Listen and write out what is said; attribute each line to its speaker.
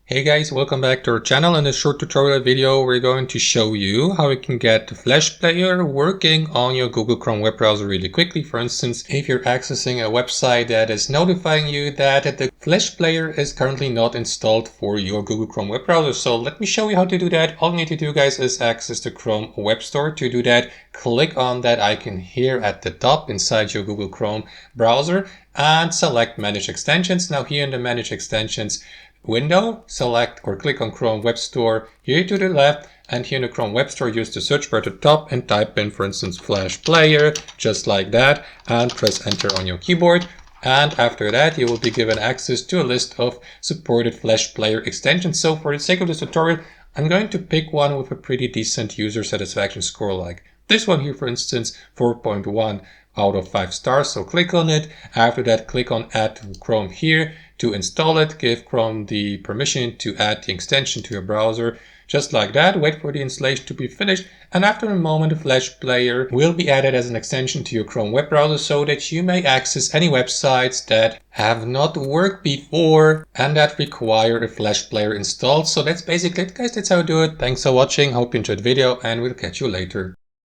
Speaker 1: Hey guys, welcome back to our channel. In this short tutorial video, we're going to show you how you can get the Flash Player working on your Google Chrome web browser really quickly. For instance, if you're accessing a website that is notifying you that the Flash Player is currently not installed for your Google Chrome web browser. So let me show you how to do that. All you need to do, guys, is access the Chrome Web Store. To do that, click on that icon here at the top inside your Google Chrome browser and select Manage Extensions. Now here in the Manage Extensions window, select or click on Chrome Web Store here to the left, and here in the Chrome Web Store use the search bar at the top and type in, for instance, Flash Player, just like that, and press enter on your keyboard. And after that, you will be given access to a list of supported Flash Player extensions. So for the sake of this tutorial, I'm going to pick one with a pretty decent user satisfaction score, like this one here, for instance, 4.1 out of 5 stars. So click on it. After that, click on Add to Chrome here to install it. Give Chrome the permission to add the extension to your browser. Just like that, wait for the installation to be finished, and after a moment the Flash Player will be added as an extension to your Chrome web browser so that you may access any websites that have not worked before and that require a Flash Player installed. So that's basically it, guys. That's how you do it. Thanks for watching. Hope you enjoyed the video, and we'll catch you later.